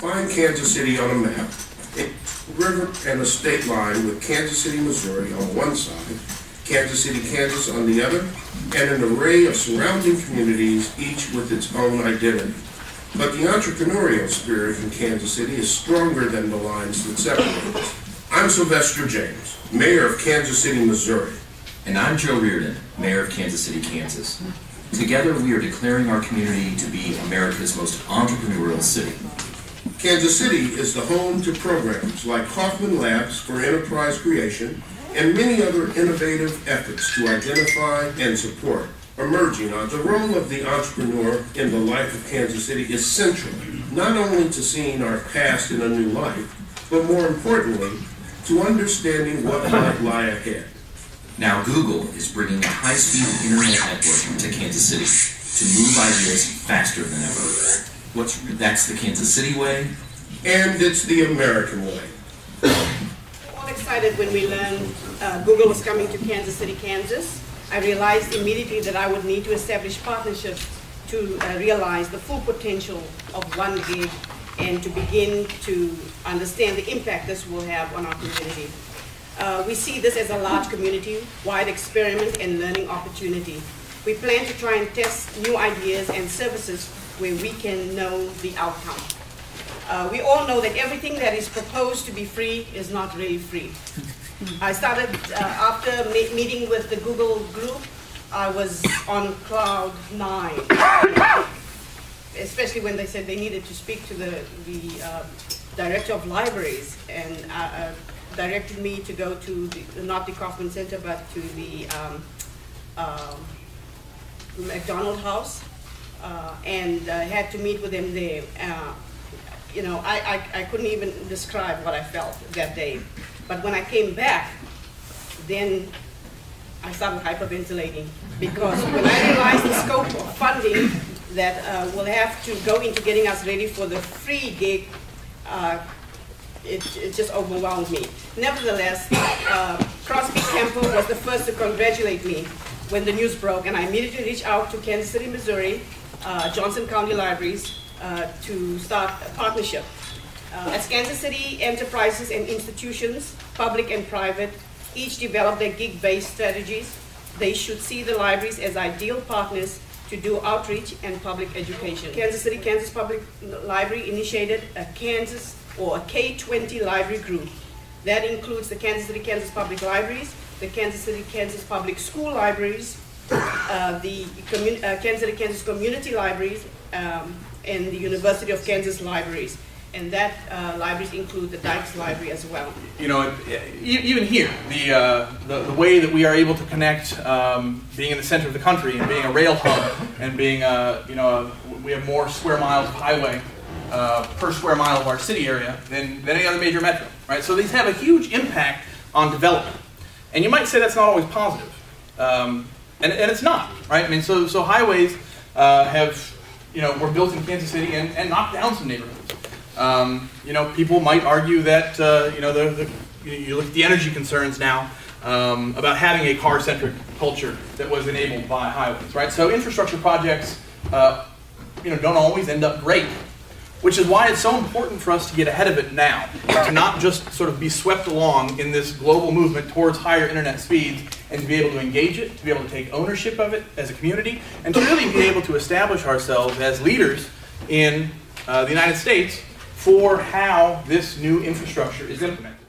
Find Kansas City on a map, a river and a state line with Kansas City, Missouri on one side, Kansas City, Kansas on the other, and an array of surrounding communities, each with its own identity. But the entrepreneurial spirit in Kansas City is stronger than the lines that separate us. I'm Sylvester James, Mayor of Kansas City, Missouri. And I'm Joe Reardon, Mayor of Kansas City, Kansas. Together, we are declaring our community to be America's most entrepreneurial city. Kansas City is the home to programs like Kauffman Labs for Enterprise Creation and many other innovative efforts to identify and support emerging. The role of the entrepreneur in the life of Kansas City is central, not only to seeing our past in a new light, but more importantly, to understanding what might lie ahead. Now Google is bringing a high-speed internet network to Kansas City to move ideas faster than ever. That's the Kansas City way. And it's the American way. All excited when we learned Google was coming to Kansas City, Kansas. I realized immediately that I would need to establish partnerships to realize the full potential of 1 gig and to begin to understand the impact this will have on our community. We see this as a large community-wide experiment and learning opportunity. We plan to try and test new ideas and services where we can know the outcome. We all know that everything that is proposed to be free is not really free. I started, after meeting with the Google group, I was on cloud 9, especially when they said they needed to speak to the director of libraries and directed me to go to not the Kauffman Center, but to the McDonald House, and had to meet with them there. You know, I couldn't even describe what I felt that day. But when I came back, then I started hyperventilating, because when I realized the scope of funding that will have to go into getting us ready for the free gig, it just overwhelmed me. Nevertheless, Crosby Campbell was the first to congratulate me when the news broke, and I immediately reached out to Kansas City, Missouri, Johnson County Libraries, to start a partnership. As Kansas City enterprises and institutions, public and private, each develop their gig-based strategies, they should see the libraries as ideal partners to do outreach and public education. Kansas City, Kansas Public Library initiated a K-20 library group. That includes the Kansas City, Kansas Public Libraries, the Kansas City, Kansas Public School Libraries, the Kansas City, Kansas Community Libraries, and the University of Kansas Libraries. And that libraries include the Dykes Library as well. You know, even here, the way that we are able to connect, being in the center of the country and being a rail hub, and being, you know, we have more square miles of highway per square mile of our city area than any other major metro, right? So these have a huge impact on development. And you might say that's not always positive, and it's not, right? I mean, so highways have, you know, were built in Kansas City and knocked down some neighborhoods. You know, people might argue that, you know, you look at the energy concerns now about having a car-centric culture that was enabled by highways, right? So infrastructure projects, you know, don't always end up great, which is why it's so important for us to get ahead of it now, to not just sort of be swept along in this global movement towards higher internet speeds, and to be able to engage it, to be able to take ownership of it as a community, and to really be able to establish ourselves as leaders in the United States for how this new infrastructure is implemented.